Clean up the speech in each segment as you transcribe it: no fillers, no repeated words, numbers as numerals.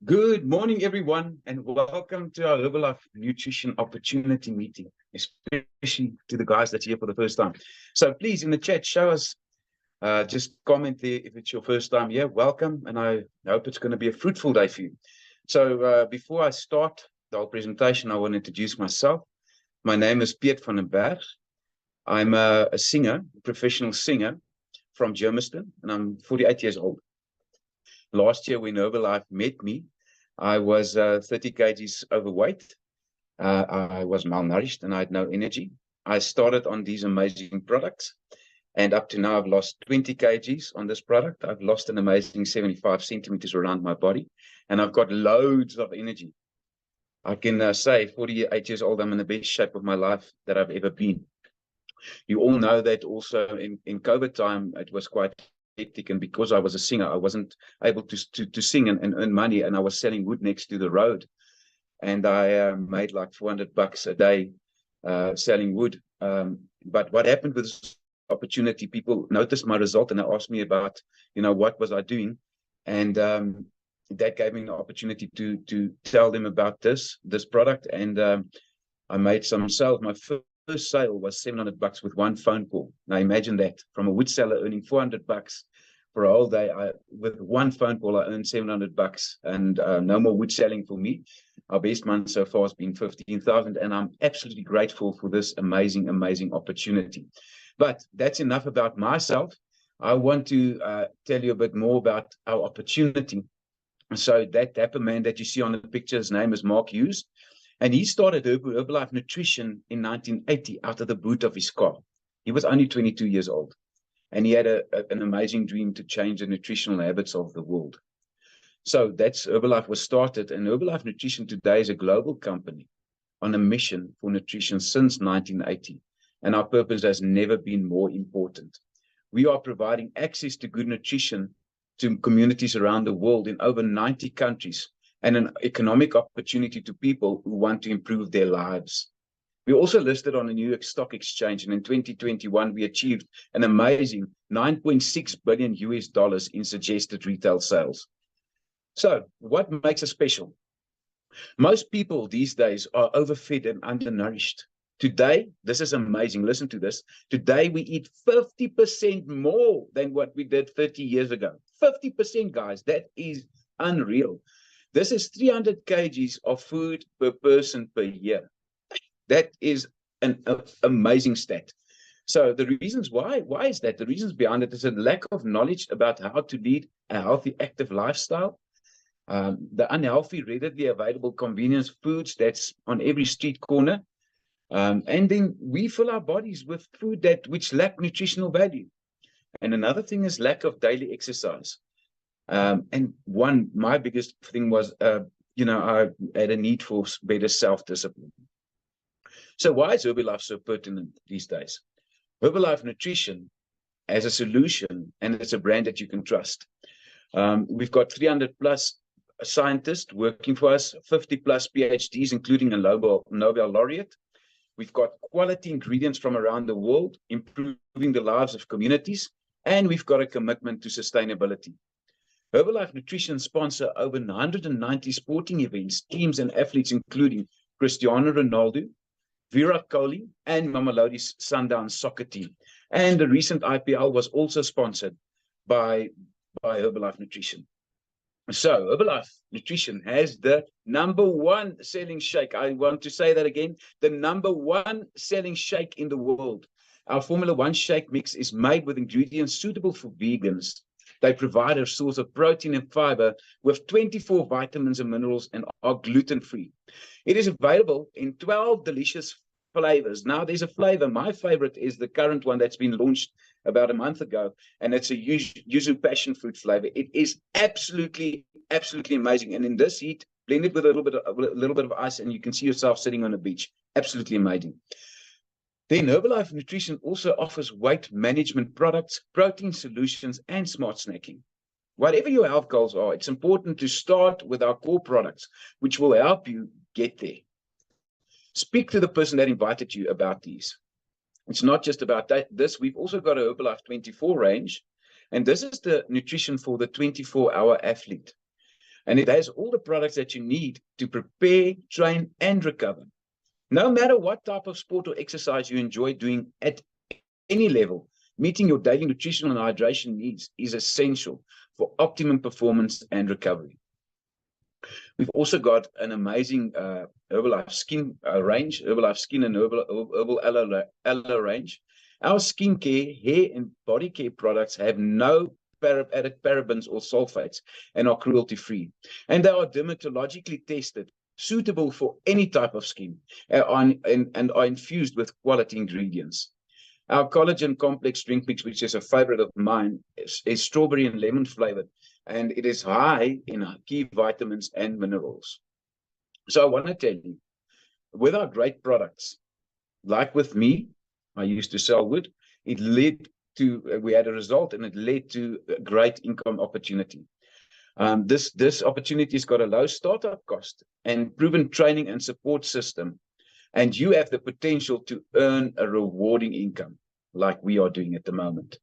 Good morning, everyone, and welcome to our Herbalife Nutrition Opportunity Meeting, especially to the guys that's here for the first time. So please, in the chat, show us, just comment there if it's your first time here. Welcome, and I hope it's going to be a fruitful day for you. So before I start the whole presentation, I want to introduce myself. My name is Piet van den Berg. I'm a singer, a professional singer from Germiston, and I'm 48 years old. Last year, when Herbalife met me, I was 30 kgs overweight. I was malnourished and I had no energy. I started on these amazing products, and up to now, I've lost 20 kgs on this product. I've lost an amazing 75 centimeters around my body, and I've got loads of energy. I can say, 48 years old, I'm in the best shape of my life that I've ever been. You all know that also in COVID time, it was quite hectic, and because I was a singer, I wasn't able to sing and earn money, and I was selling wood next to the road, and I made like $400 a day selling wood. But what happened with this opportunity, people noticed my result and they asked me about, what was I doing, and that gave me an opportunity to tell them about this product, and I made some sales. My first sale was $700 with one phone call. Now imagine that, from a wood seller earning $400 for a whole day. With one phone call, I earned $700, and no more wood selling for me. Our best month so far has been 15,000, and I'm absolutely grateful for this amazing, amazing opportunity. But that's enough about myself. I want to tell you a bit more about our opportunity. So that dapper man that you see on the picture, his name is Mark Hughes. And he started Herbalife Nutrition in 1980 out of the boot of his car. He was only 22 years old. And he had an amazing dream to change the nutritional habits of the world. So that's Herbalife was started. And Herbalife Nutrition today is a global company on a mission for nutrition since 1980. And our purpose has never been more important. We are providing access to good nutrition to communities around the world in over 90 countries, and an economic opportunity to people who want to improve their lives. We also listed on the New York Stock Exchange, and in 2021, we achieved an amazing $9.6 billion in suggested retail sales. So what makes us special? Most people these days are overfed and undernourished. Today, this is amazing. Listen to this. Today, we eat 50% more than what we did 30 years ago. 50%, guys. That is unreal. This is 300 kgs of food per person per year. That is an amazing stat. So the reasons why is that? The reasons behind it is a lack of knowledge about how to lead a healthy, active lifestyle. The unhealthy, readily available convenience foods that's on every street corner. And then we fill our bodies with food which lack nutritional value. And another thing is lack of daily exercise. And my biggest thing was, I had a need for better self-discipline. So why is Herbalife so pertinent these days? Herbalife Nutrition as a solution, and it's a brand that you can trust. We've got 300 plus scientists working for us, 50 plus PhDs, including a Nobel laureate. We've got quality ingredients from around the world, improving the lives of communities, and we've got a commitment to sustainability. Herbalife Nutrition sponsor over 190 sporting events, teams, and athletes, including Cristiano Ronaldo, Virat Kohli, and Mamelodi's Sundowns soccer team. And the recent IPL was also sponsored by Herbalife Nutrition. So Herbalife Nutrition has the #1 selling shake. I want to say that again, the #1 selling shake in the world. Our Formula One shake mix is made with ingredients suitable for vegans. They provide a source of protein and fiber with 24 vitamins and minerals and are gluten-free. It is available in 12 delicious flavors. Now, there's a flavor. My favorite is the current one that's been launched about a month ago, and it's a yuzu passion fruit flavor. It is absolutely, absolutely amazing. And in this heat, blend it with a little bit of ice, and you can see yourself sitting on a beach. Absolutely amazing. Then Herbalife Nutrition also offers weight management products, protein solutions, and smart snacking. Whatever your health goals are, it's important to start with our core products, which will help you get there. Speak to the person that invited you about these. It's not just about this. We've also got a Herbalife 24 range, and this is the nutrition for the 24-hour athlete. And it has all the products that you need to prepare, train, and recover. No matter what type of sport or exercise you enjoy doing at any level, meeting your daily nutritional and hydration needs is essential for optimum performance and recovery. We've also got an amazing Herbalife Skin range, Herbalife Skin and Herbal Aloe range. Our skincare, hair, and body care products have no added parabens or sulfates and are cruelty-free. And they are dermatologically tested, suitable for any type of skin, and are infused with quality ingredients. Our collagen complex drink mix, which is a favorite of mine, is strawberry and lemon flavored, and it is high in key vitamins and minerals. So I want to tell you, with our great products, like with me, I used to sell wood, it led to, we had a result, and it led to a great income opportunity. This opportunity has got a low startup cost and proven training and support system, and you have the potential to earn a rewarding income like we are doing at the moment.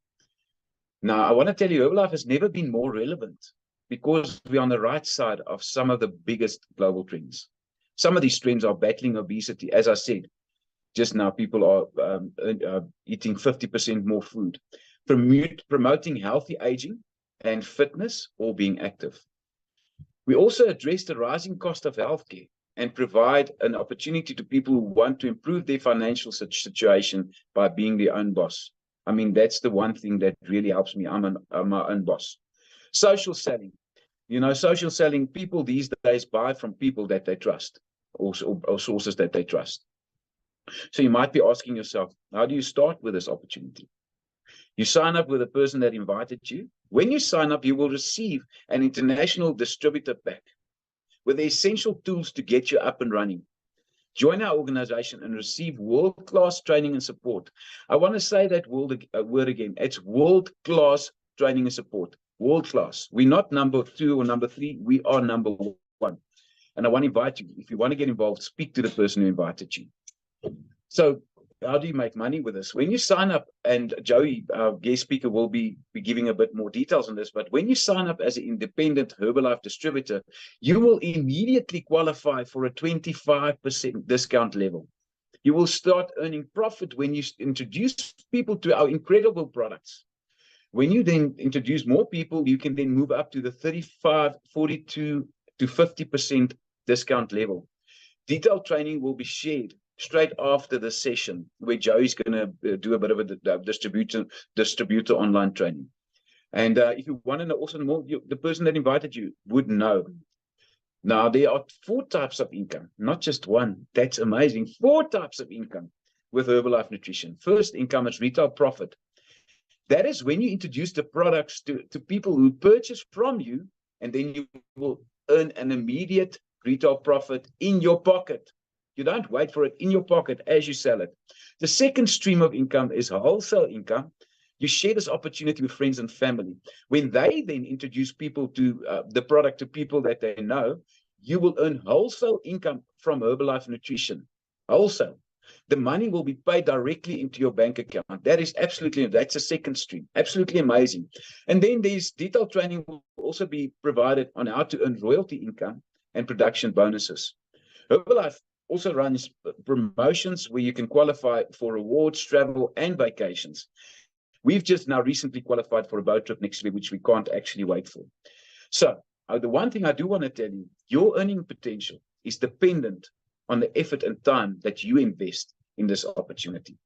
Now, I want to tell you, Herbalife has never been more relevant because we're on the right side of some of the biggest global trends. Some of these trends are battling obesity. As I said, just now people are eating 50% more food, promoting healthy aging and fitness, or being active. We also address the rising cost of healthcare and provide an opportunity to people who want to improve their financial situation by being their own boss. I mean, that's the one thing that really helps me. I'm my own boss. Social selling. You know, social selling, people these days buy from people that they trust, or sources that they trust. So you might be asking yourself, how do you start with this opportunity? You sign up with a person that invited you. When you sign up, you will receive an international distributor pack with the essential tools to get you up and running. Join our organization and receive world-class training and support. I want to say that word again. It's world-class training and support. World-class. We're not number 2 or number 3. We are number 1. And I want to invite you, if you want to get involved, speak to the person who invited you. So how do you make money with this? When you sign up, and Joey, our guest speaker, will be giving a bit more details on this, but when you sign up as an independent Herbalife distributor, you will immediately qualify for a 25% discount level. You will start earning profit when you introduce people to our incredible products. When you then introduce more people, you can then move up to the 35, 42 to 50% discount level. Detailed training will be shared straight after the session, where Joey's going to do a bit of a distributor online training. And if you want to know also more, the person that invited you would know. Now, there are 4 types of income, not just one. That's amazing. 4 types of income with Herbalife Nutrition. First income is retail profit. That is when you introduce the products to people who purchase from you, and then you will earn an immediate retail profit in your pocket. You don't wait for it, in your pocket as you sell it. The second stream of income is wholesale income. You share this opportunity with friends and family. When they then introduce people to the product to people that they know, you will earn wholesale income from Herbalife Nutrition. Wholesale. The money will be paid directly into your bank account. That's a second stream. Absolutely amazing. And then there's detailed training will also be provided on how to earn royalty income and production bonuses. Herbalife also runs promotions where you can qualify for rewards, travel, and vacations. We've just now recently qualified for a boat trip next week, which we can't actually wait for. So the one thing I do want to tell you, your earning potential is dependent on the effort and time that you invest in this opportunity.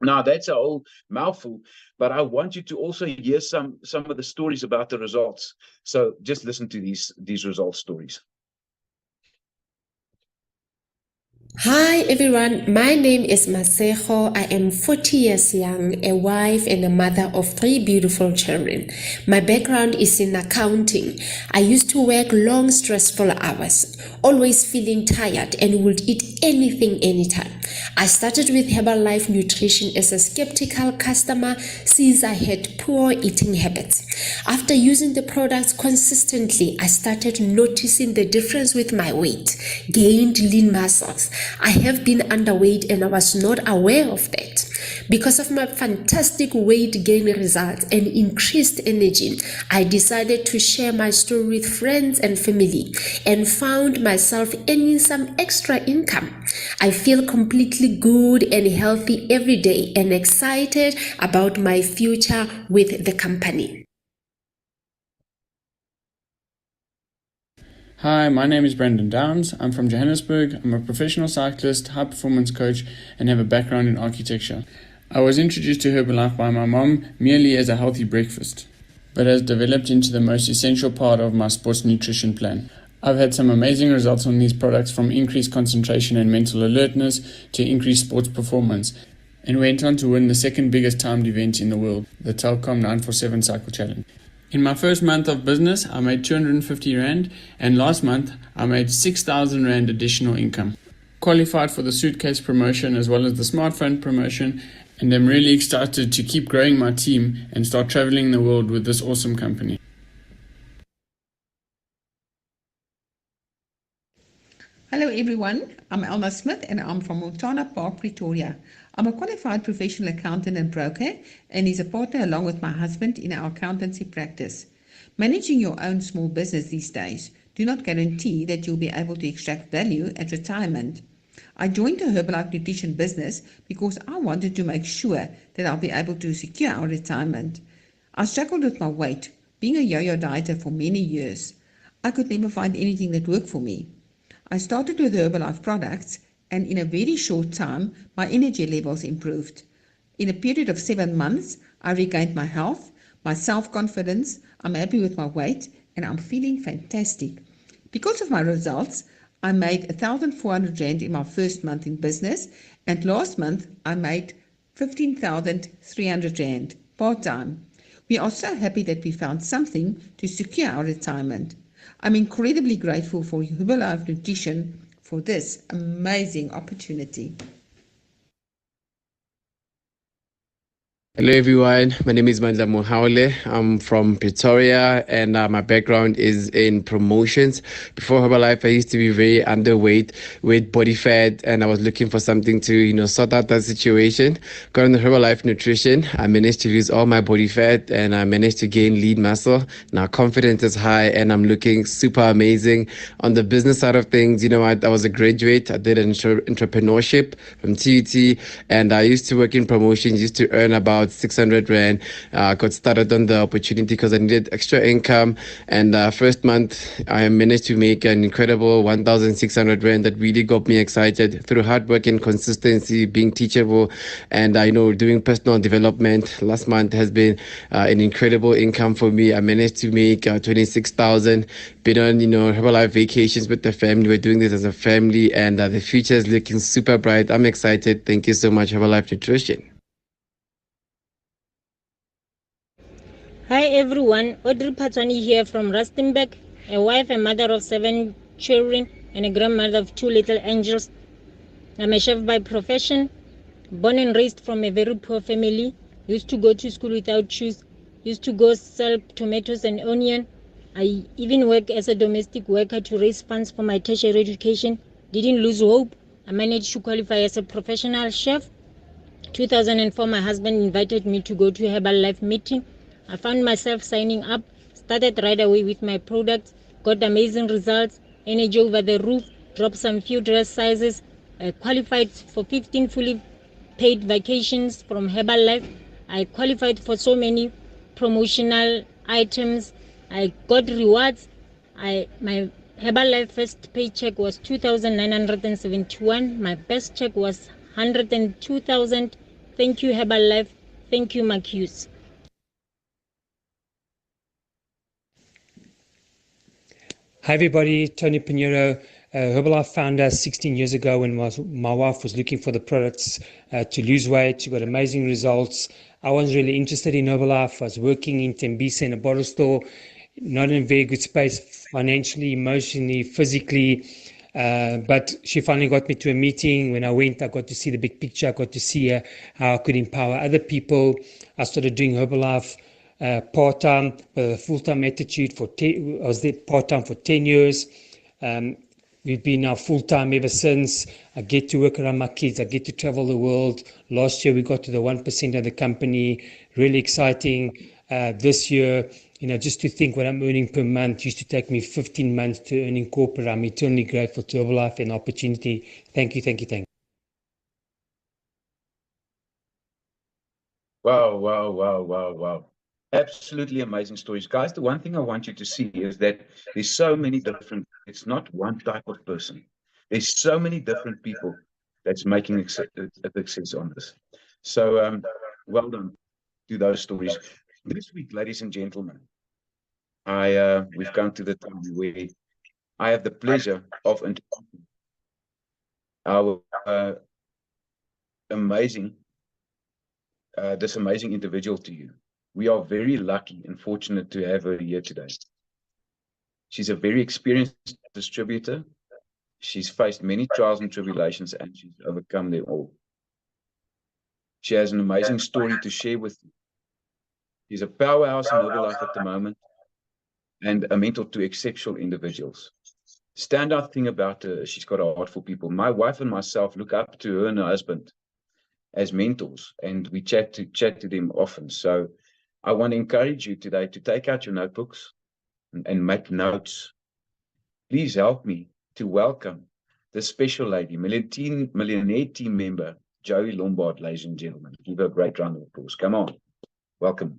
Now, that's a whole mouthful, but I want you to also hear some of the stories about the results. So just listen to these result stories. Hi everyone, my name is Masejo. I am 40 years young, a wife and a mother of 3 beautiful children. My background is in accounting. I used to work long, stressful hours, always feeling tired and would eat anything anytime. I started with Herbalife Nutrition as a skeptical customer since I had poor eating habits. After using the products consistently, I started noticing the difference with my weight, gained lean muscles. I have been underweight and I was not aware of that. Because of my fantastic weight gain results and increased energy, I decided to share my story with friends and family and found myself earning some extra income. I feel completely good and healthy every day and excited about my future with the company. Hi, my name is Brendan Downs. I'm from Johannesburg. I'm a professional cyclist, high performance coach, and have a background in architecture. I was introduced to Herbalife by my mom merely as a healthy breakfast, but has developed into the most essential part of my sports nutrition plan. I've had some amazing results on these products, from increased concentration and mental alertness to increased sports performance, and went on to win the second biggest timed event in the world, the Telkom 947 Cycle Challenge. In my first month of business, I made 250 Rand, and last month I made 6,000 Rand additional income. Qualified for the suitcase promotion as well as the smartphone promotion, and I'm really excited to keep growing my team and start traveling the world with this awesome company. Hello everyone, I'm Elma Smith and I'm from Montana Park, Pretoria. I'm a qualified professional accountant and broker and is a partner along with my husband in our accountancy practice. Managing your own small business these days do not guarantee that you'll be able to extract value at retirement. I joined the Herbalife Nutrition business because I wanted to make sure that I'll be able to secure our retirement. I struggled with my weight, being a yo-yo dieter for many years. I could never find anything that worked for me. I started with Herbalife products and in a very short time, my energy levels improved. In a period of 7 months, I regained my health, my self-confidence, I'm happy with my weight, and I'm feeling fantastic. Because of my results, I made 1,400 Rand in my first month in business, and last month I made 15,300 Rand part-time. We are so happy that we found something to secure our retirement. I'm incredibly grateful for Herbalife Nutrition for this amazing opportunity. Hello everyone, my name is Mandla Mohaule. I'm from Pretoria and my background is in promotions. Before Herbalife, I used to be very underweight with body fat and I was looking for something to, sort out that situation. Got on the Herbalife Nutrition. I managed to lose all my body fat and I managed to gain lean muscle. Now confidence is high and I'm looking super amazing. On the business side of things, I was a graduate. I did an entrepreneurship from TUT and I used to work in promotions, used to earn about 600 Rand. Got started on the opportunity because I needed extra income. And first month, I managed to make an incredible 1,600 Rand that really got me excited through hard work and consistency, being teachable, and doing personal development. Last month has been an incredible income for me. I managed to make 26,000. Been on Herbalife vacations with the family. We're doing this as a family, and the future is looking super bright. I'm excited. Thank you so much, Herbalife Nutrition. Hi everyone, Audrey Patwani here from Rustenburg, a wife and mother of 7 children and a grandmother of 2 little angels. I'm a chef by profession, born and raised from a very poor family, used to go to school without shoes, used to go sell tomatoes and onion. I even work as a domestic worker to raise funds for my tertiary education. Didn't lose hope. I managed to qualify as a professional chef. 2004, my husband invited me to go to a Herbalife meeting. I found myself signing up, started right away with my products, got amazing results, energy over the roof, dropped some few dress sizes, qualified for 15 fully paid vacations from Herbalife. I qualified for so many promotional items. I got rewards. My Herbalife first paycheck was 2,971. My best check was 102,000. Thank you, Herbalife. Thank you, Marcus. Hi everybody, Tony Pinheiro, Herbalife founder 16 years ago when my wife was looking for the products to lose weight. She got amazing results. I wasn't really interested in Herbalife. I was working in Tembisa in a bottle store, not in a very good space financially, emotionally, physically. But she finally got me to a meeting. When I went, I got to see the big picture. I got to see how I could empower other people. I started doing Herbalife part-time, full-time attitude I was there part-time for 10 years. We've been now full-time ever since. I get to work around my kids. I get to travel the world. Last year, we got to the 1% of the company. Really exciting. This year, just to think what I'm earning per month used to take me 15 months to earn in corporate. I'm eternally grateful to Herbalife and opportunity. Thank you, thank you, thank you. Wow, wow, wow, wow, wow. Absolutely amazing stories. Guys, the one thing I want you to see is that there's so many different, it's not one type of person. There's so many different people that's making a success on this. So well done to those stories. This week, ladies and gentlemen, we've come to the time where I have the pleasure of introducing our this amazing individual to you. We are very lucky and fortunate to have her here today. She's a very experienced distributor. She's faced many trials and tribulations, and she's overcome them all. She has an amazing story to share with you. She's a powerhouse in Herbalife at the moment and a mentor to exceptional individuals. Standout thing about her, she's got a heart for people. My wife and myself look up to her and her husband as mentors, and we chat to them often. So I want to encourage you today to take out your notebooks and make notes. Please help me to welcome the special lady, Millionaire team member, Joey Lombard, ladies and gentlemen. Give her a great round of applause. Come on. Welcome.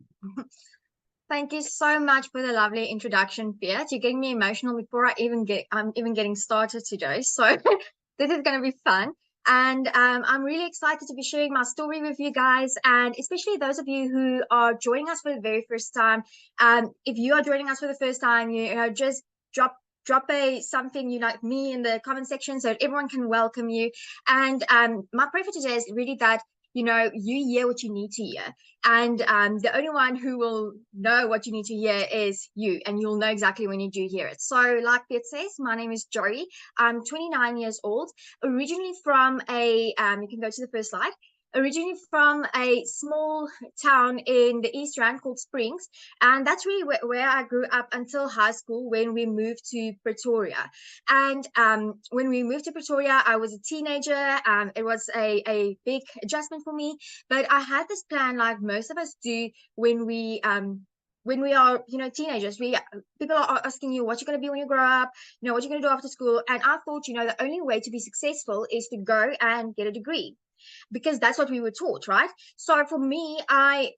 Thank you so much for the lovely introduction, Piet. You're getting me emotional before I'm even getting started today. So this is going to be fun. And I'm really excited to be sharing my story with you guys, and especially those of you who are joining us for the very first time. If you are joining us for the first time, just drop something you like me in the comment section so that everyone can welcome you. And my prayer for today is really that you hear what you need to hear, and the only one who will know what you need to hear is you, and you'll know exactly when you do hear it. So like Piet says, my name is Jory. I'm 29 years old, originally from you can go to the first slide. Originally from a small town in the East Rand called Springs, and that's really where I grew up until high school when we moved to Pretoria. And when we moved to Pretoria, I was a teenager. It was a big adjustment for me, but I had this plan, like most of us do when we are teenagers. People are asking you what you're going to be when you grow up, what you're going to do after school. And I thought the only way to be successful is to go and get a degree, because that's what we were taught, right? So for me, I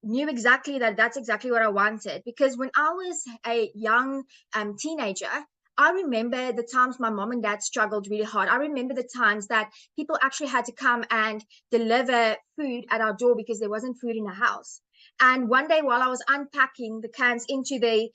knew exactly that's exactly what I wanted, because when I was a young teenager, I remember the times my mom and dad struggled really hard. I remember the times that people actually had to come and deliver food at our door because there wasn't food in the house. And one day, while I was unpacking the cans into the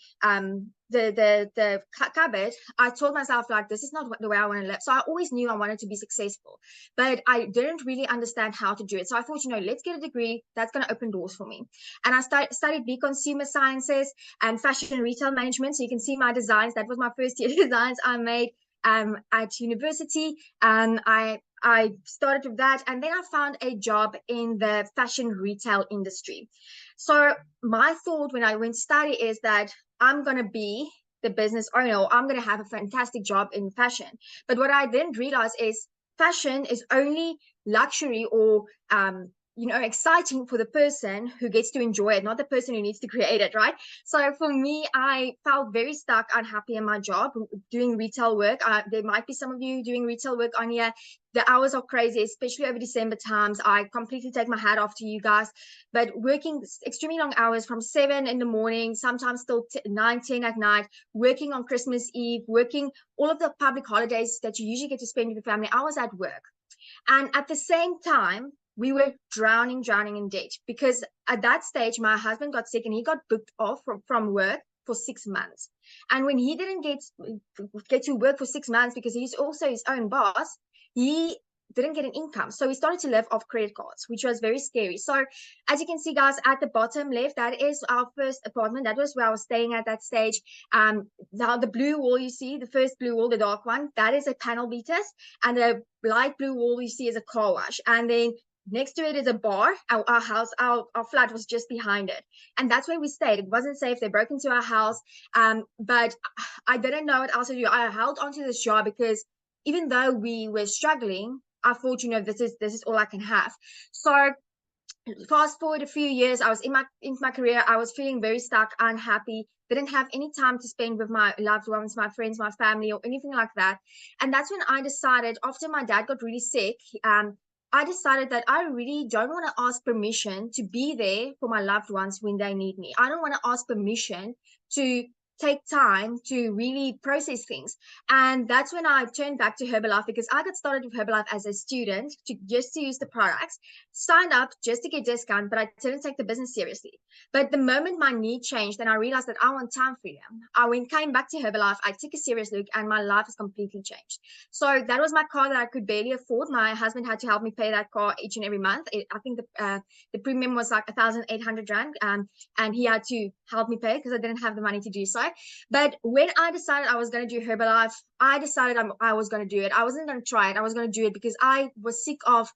cupboard, I told myself, like, this is not the way I want to live. So I always knew I wanted to be successful, but I didn't really understand how to do it. So I thought, let's get a degree. That's going to open doors for me. And I studied consumer sciences and fashion retail management. So you can see my designs. That was my first year designs I made at university. I started with that, and then I found a job in the fashion retail industry. So my thought when I went to study is that I'm going to be the business owner, or I'm going to have a fantastic job in fashion. But what I didn't realize is fashion is only luxury or exciting for the person who gets to enjoy it, not the person who needs to create it, right? So for me, I felt very stuck, unhappy in my job doing retail work. There might be some of you doing retail work on here. The hours are crazy, especially over December times. I completely take my hat off to you guys, but working extremely long hours from 7 in the morning, sometimes till 9, 10 at night, working on Christmas Eve, working all of the public holidays that you usually get to spend with your family. I was at work. And at the same time, we were drowning in debt, because at that stage, my husband got sick and he got booked off from work for 6 months. And when he didn't get to work for 6 months, because he's also his own boss, he didn't get an income. So we started to live off credit cards, which was very scary. So as you can see, guys, at the bottom left, that is our first apartment. That was where I was staying at that stage. Now the blue wall you see, the first blue wall, the dark one, that is a panel beaters. And the light blue wall you see is a car wash. And then next to it is a bar. Our house, our flat was just behind it. And that's where we stayed. It wasn't safe. They broke into our house. But I didn't know what else to do. I held onto this job because even though we were struggling, I thought, you know, this is all I can have. So fast forward a few years, I was in my career. I was feeling very stuck, unhappy, didn't have any time to spend with my loved ones, my friends, my family, or anything like that. And that's when I decided, after my dad got really sick, I decided that I really don't want to ask permission to be there for my loved ones when they need me. I don't want to ask permission to take time to really process things. And that's when I turned back to Herbalife, because I got started with Herbalife as a student just to use the products, signed up just to get discount, but I didn't take the business seriously. But the moment my need changed and I realized that I want time freedom, came back to Herbalife, I took a serious look, and my life has completely changed. So that was my car that I could barely afford. My husband had to help me pay that car each and every month. I think the premium was like 1,800 rand, and he had to help me pay because I didn't have the money to do so. But when I decided I was going to do Herbalife, I decided I was going to do it. I wasn't going to try it. I was going to do it because I was sick of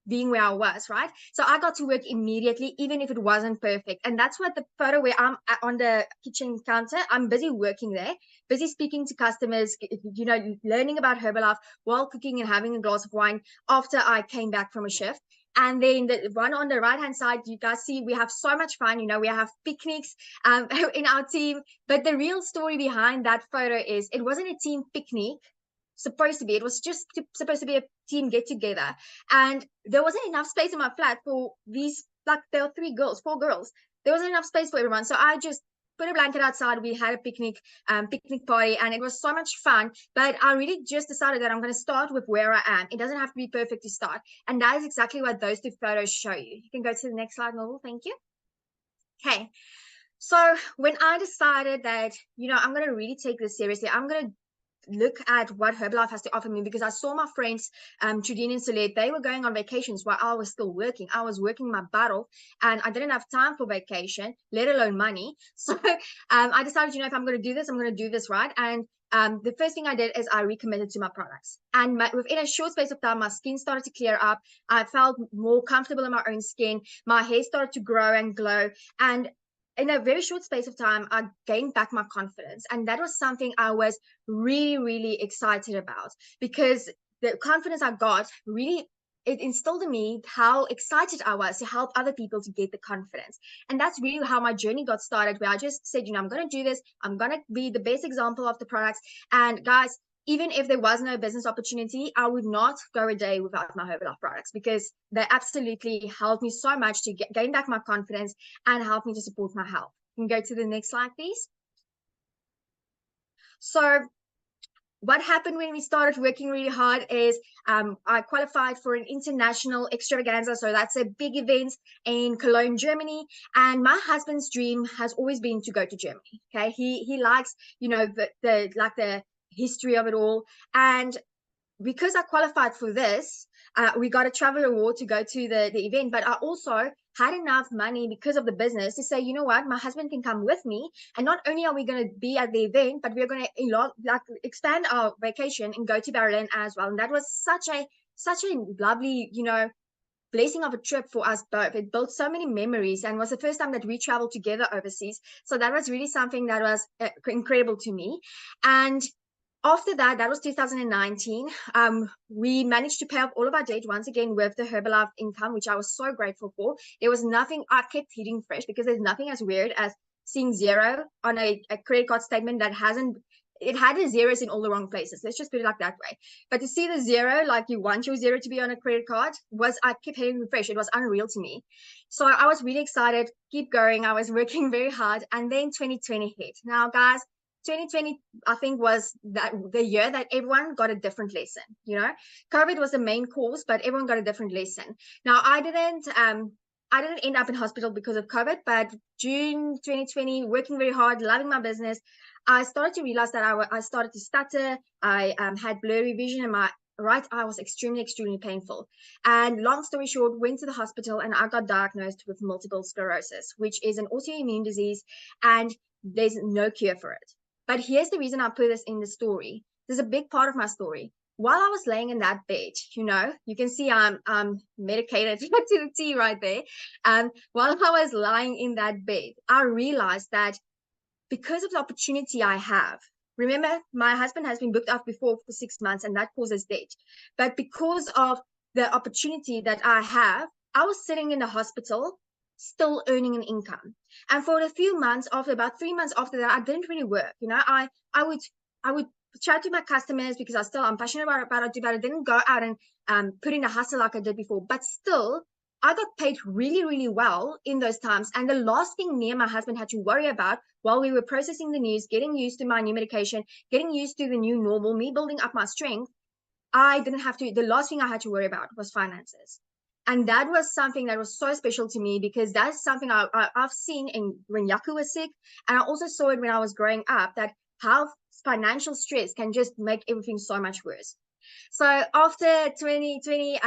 being where I was, right? So I got to work immediately, even if it wasn't perfect. And that's what the photo where I'm on the kitchen counter, I'm busy working there, busy speaking to customers, you know, learning about Herbalife while cooking and having a glass of wine after I came back from a shift. And then the one on the right hand side, you guys see we have so much fun. You know, we have picnics in our team. But the real story behind that photo is it wasn't a team picnic. Supposed to be, it was just supposed to be a team get together, and there wasn't enough space in my flat for these, like, there were 4 girls. There wasn't enough space for everyone, so I just put a blanket outside. We had a picnic party, and it was so much fun. But I really just decided that I'm going to start with where I am. It doesn't have to be perfect to start, and that is exactly what those 2 photos show you. You can go to the next slide, Noel. Thank you. Okay, so when I decided that, you know, I'm going to really take this seriously, I'm going to look at what Herbalife has to offer me, because I saw my friends, Trudine and Solet, they were going on vacations while I was still working. I was working my butt off, and I didn't have time for vacation, let alone money. So I decided, you know, if I'm going to do this, I'm going to do this right. And the first thing I did is I recommitted to my products. And within a short space of time, my skin started to clear up. I felt more comfortable in my own skin. My hair started to grow and glow. And in a very short space of time, I gained back my confidence. And that was something I was really, really excited about, because the confidence I got really, it instilled in me how excited I was to help other people to get the confidence. And that's really how my journey got started, where I just said, you know, I'm going to do this. I'm going to be the best example of the products. And guys, even if there was no business opportunity, I would not go a day without my Herbalife products, because they absolutely helped me so much to gain back my confidence and help me to support my health. You can go to the next slide, please. So what happened when we started working really hard is I qualified for an international extravaganza. So that's a big event in Cologne, Germany. And my husband's dream has always been to go to Germany. Okay, he likes, you know, the history of it all. And because I qualified for this, we got a travel award to go to the event. But I also had enough money because of the business to say, you know what, my husband can come with me. And not only are we going to be at the event, but we're going to expand our vacation and go to Berlin as well. And that was such a lovely, you know, blessing of a trip for us both. It built so many memories, and was the first time that we traveled together overseas. So that was really something that was incredible to me. And after that, that was 2019, we managed to pay off all of our debt once again with the Herbalife income, which I was so grateful for. There was nothing, I kept hitting fresh, because there's nothing as weird as seeing zero on a credit card statement that it had the zeros in all the wrong places. Let's just put it like that way. But to see the zero, like you want your zero to be on a credit card, I kept hitting refresh. It was unreal to me. So I was really excited, keep going. I was working very hard. And then 2020 hit. Now, guys, 2020, I think, was the year that everyone got a different lesson. You know, COVID was the main cause, but everyone got a different lesson. Now, I didn't end up in hospital because of COVID, but June 2020, working very hard, loving my business, I started to realize that I started to stutter. I had blurry vision, and my right eye was extremely, extremely painful. And long story short, went to the hospital, and I got diagnosed with multiple sclerosis, which is an autoimmune disease, and there's no cure for it. But here's the reason I put this in the story. This is a big part of my story. while I was laying in that bed, you know, you can see I'm medicated to the T right there. While I was lying in that bed, I realized that because of the opportunity I have, remember, my husband has been booked out before for 6 months, and that causes death. But because of the opportunity that I have, I was sitting in the hospital, still earning an income. And for a few months after, about 3 months after that, I didn't really work. You know, I would chat to my customers because I'm passionate about what I do, but I didn't go out and put in a hustle like I did before. But still, I got paid really, really well in those times. And the last thing me and my husband had to worry about while we were processing the news, getting used to my new medication, getting used to the new normal, me building up my strength, the last thing I had to worry about was finances. And that was something that was so special to me, because that's something I've seen when Yaku was sick. And I also saw it when I was growing up, that how financial stress can just make everything so much worse. So after 2020,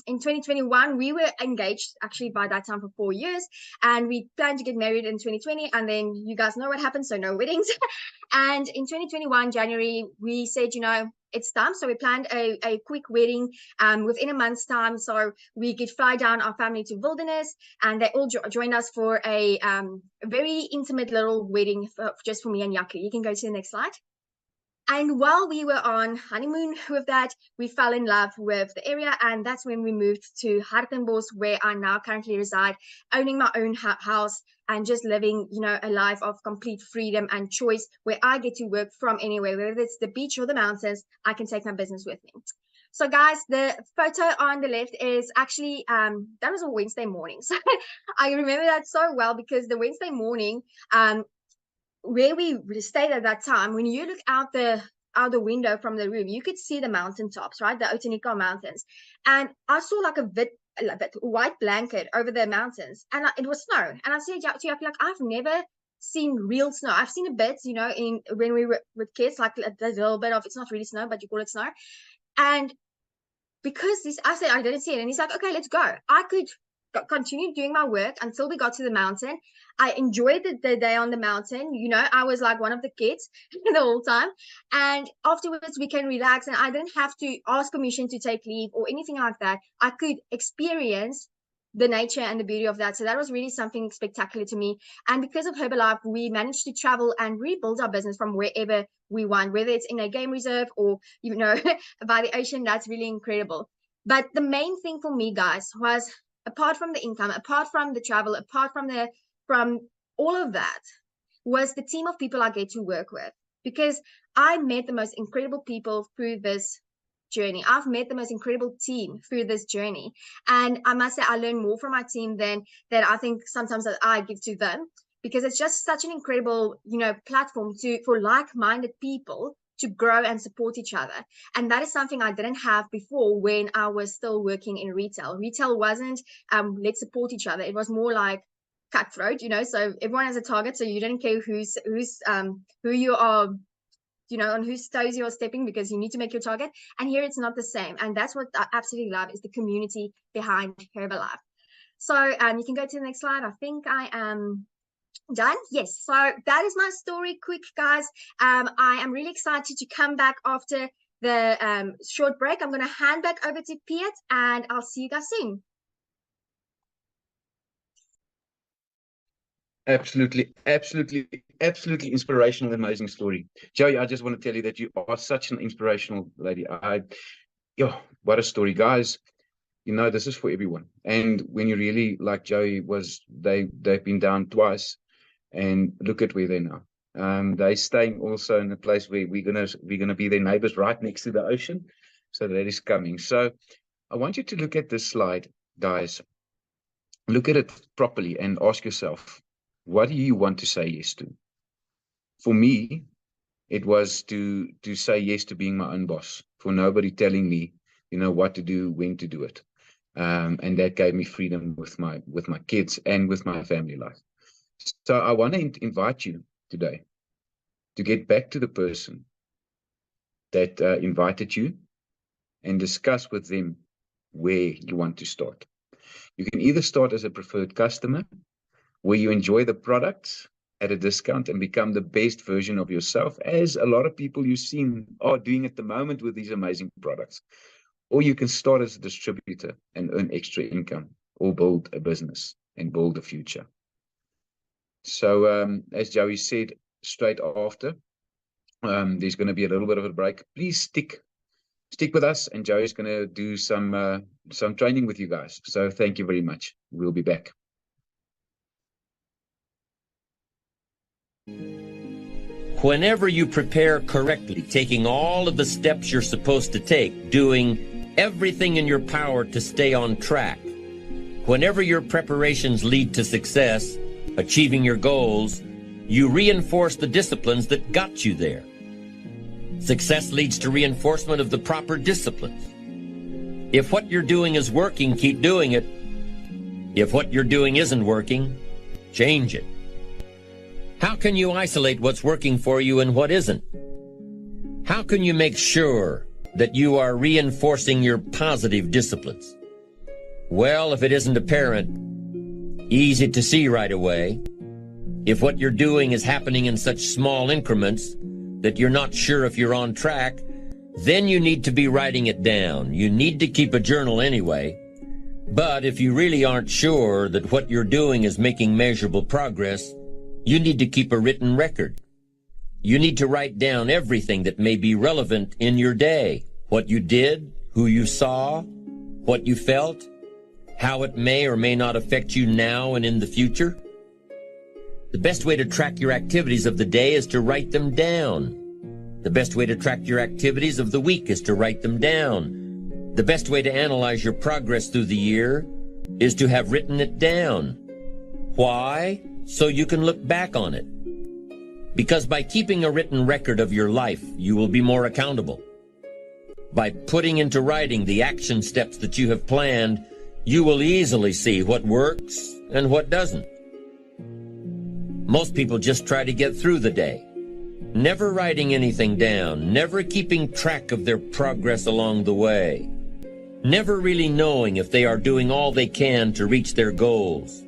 in 2021, we were engaged actually by that time for 4 years, and we planned to get married in 2020. And then you guys know what happened, so no weddings. And in 2021, January, we said, you know, it's time. So we planned a quick wedding within a month's time. So we could fly down our family to Wilderness, and they all joined us for a very intimate little wedding just for me and Yaku. You can go to the next slide. And while we were on honeymoon with that, we fell in love with the area. And that's when we moved to Hartenbos, where I now currently reside, owning my own house and just living, you know, a life of complete freedom and choice, where I get to work from anywhere, whether it's the beach or the mountains. I can take my business with me. So guys, the photo on the left is actually, that was a Wednesday morning. So I remember that so well, because the Wednesday morning, where we stayed at that time, when you look out the window from the room, you could see the mountaintops, right? The Outeniqua Mountains. And I saw like a white blanket over the mountains, and it was snow. And I said to you, like, I've never seen real snow. I've seen a bit, you know, when we were with kids, like a little bit of, it's not really snow, but you call it snow. And because I said I didn't see it, and he's like, okay, let's go. I could continue doing my work until we got to the mountain. I enjoyed the day on the mountain. You know, I was like one of the kids the whole time. And afterwards we can relax, and I didn't have to ask permission to take leave or anything like that. I could experience the nature and the beauty of that. So that was really something spectacular to me. And because of Herbalife, we managed to travel and rebuild our business from wherever we want, whether it's in a game reserve or, you know, by the ocean. That's really incredible. But the main thing for me, guys, was, apart from the income, apart from the travel, apart from all of that, was the team of people I get to work with. Because I met the most incredible people through this journey. I've met the most incredible team through this journey. And I must say, I learn more from my team than that I think sometimes that I give to them, because it's just such an incredible, you know, platform for like-minded people to grow and support each other. And that is something I didn't have before when I was still working in retail. Retail wasn't let's support each other. It was more like cutthroat, you know, so everyone has a target, so you don't care who you are, you know, on whose toes you're stepping, because you need to make your target. And here it's not the same. And that's what I absolutely love, is the community behind Herbalife. So you can go to the next slide. I think I am done. Yes, so that is my story, quick, guys. I am really excited to come back after the short break. I'm going to hand back over to Piet, and I'll see you guys soon. Absolutely inspirational, amazing story. Joey, I just want to tell you that you are such an inspirational lady. What a story, guys. You know, this is for everyone. And when you really, like Joey was, they've been down twice, and look at where they're now. They're staying also in a place where we're gonna be their neighbors, right next to the ocean. So that is coming. So I want you to look at this slide, guys. Look at it properly and ask yourself, what do you want to say yes to? For me, it was to say yes to being my own boss, for nobody telling me, you know, what to do, when to do it. And that gave me freedom with my kids and with my family life. So I want to invite you today to get back to the person that invited you and discuss with them where you want to start. You can either start as a preferred customer, where you enjoy the products at a discount and become the best version of yourself, as a lot of people you've seen are doing at the moment with these amazing products. Or you can start as a distributor and earn extra income, or build a business and build a future. So as Joey said, straight after, there's going to be a little bit of a break. Please stick with us, and Joey's going to do some training with you guys. So thank you very much. We'll be back. Whenever you prepare correctly, taking all of the steps you're supposed to take, doing everything in your power to stay on track, whenever your preparations lead to success, achieving your goals, you reinforce the disciplines that got you there. Success leads to reinforcement of the proper disciplines. If what you're doing is working, keep doing it. If what you're doing isn't working, change it. How can you isolate what's working for you and what isn't? How can you make sure that you are reinforcing your positive disciplines? Well, if it isn't apparent, easy to see right away, if what you're doing is happening in such small increments that you're not sure if you're on track, then you need to be writing it down. You need to keep a journal anyway. But if you really aren't sure that what you're doing is making measurable progress, you need to keep a written record. You need to write down everything that may be relevant in your day. What you did, who you saw, what you felt, how it may or may not affect you now and in the future. The best way to track your activities of the day is to write them down. The best way to track your activities of the week is to write them down. The best way to analyze your progress through the year is to have written it down. Why? So you can look back on it. Because by keeping a written record of your life, you will be more accountable. By putting into writing the action steps that you have planned, you will easily see what works and what doesn't. Most people just try to get through the day, never writing anything down, never keeping track of their progress along the way, never really knowing if they are doing all they can to reach their goals,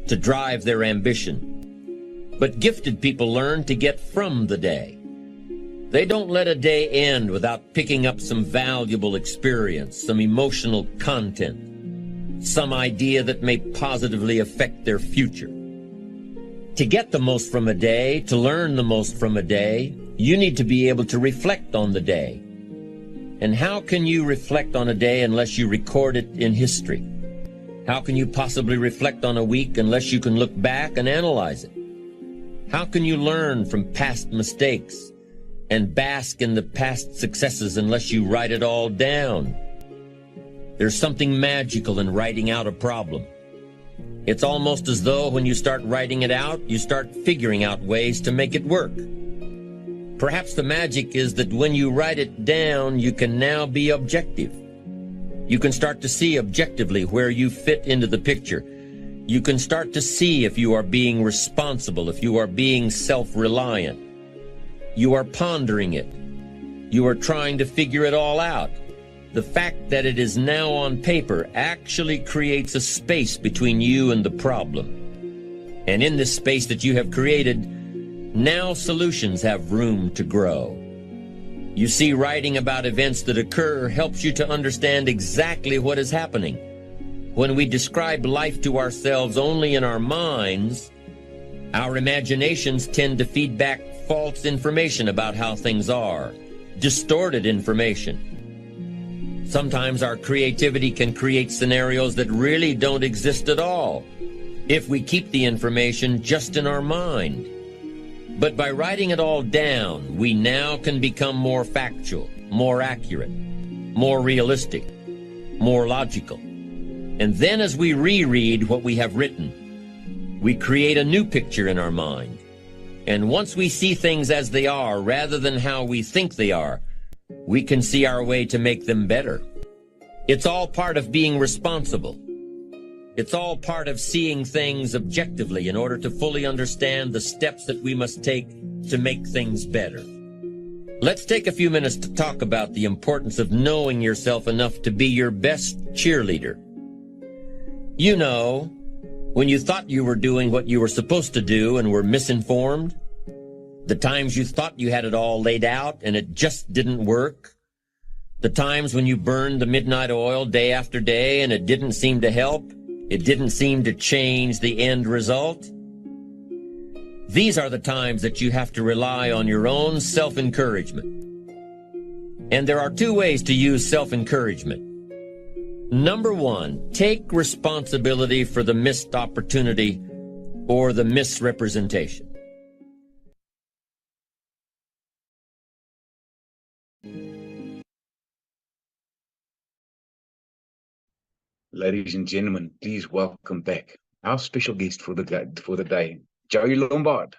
to drive their ambition. But gifted people learn to get from the day. They don't let a day end without picking up some valuable experience, some emotional content, some idea that may positively affect their future. To get the most from a day, to learn the most from a day, you need to be able to reflect on the day. And how can you reflect on a day unless you record it in history? How can you possibly reflect on a week unless you can look back and analyze it? How can you learn from past mistakes and bask in the past successes unless you write it all down? There's something magical in writing out a problem. It's almost as though when you start writing it out, you start figuring out ways to make it work. Perhaps the magic is that when you write it down, you can now be objective. You can start to see objectively where you fit into the picture. You can start to see if you are being responsible, if you are being self-reliant. You are pondering it. You are trying to figure it all out. The fact that it is now on paper actually creates a space between you and the problem. And in this space that you have created, now solutions have room to grow. You see, writing about events that occur helps you to understand exactly what is happening. When we describe life to ourselves only in our minds, our imaginations tend to feed back false information about how things are, distorted information. Sometimes our creativity can create scenarios that really don't exist at all if we keep the information just in our mind. But by writing it all down, we now can become more factual, more accurate, more realistic, more logical. And then as we reread what we have written, we create a new picture in our mind. And once we see things as they are rather than how we think they are, we can see our way to make them better. It's all part of being responsible. It's all part of seeing things objectively in order to fully understand the steps that we must take to make things better. Let's take a few minutes to talk about the importance of knowing yourself enough to be your best cheerleader. You know, When you thought you were doing what you were supposed to do and were misinformed? The times you thought you had it all laid out and it just didn't work? The times when you burned the midnight oil day after day and it didn't seem to help? It didn't seem to change the end result? These are the times that you have to rely on your own self-encouragement. And there are two ways to use self-encouragement. Number one, take responsibility for the missed opportunity or the misrepresentation. Ladies and gentlemen, please welcome back our special guest for the day, Joey Lombard.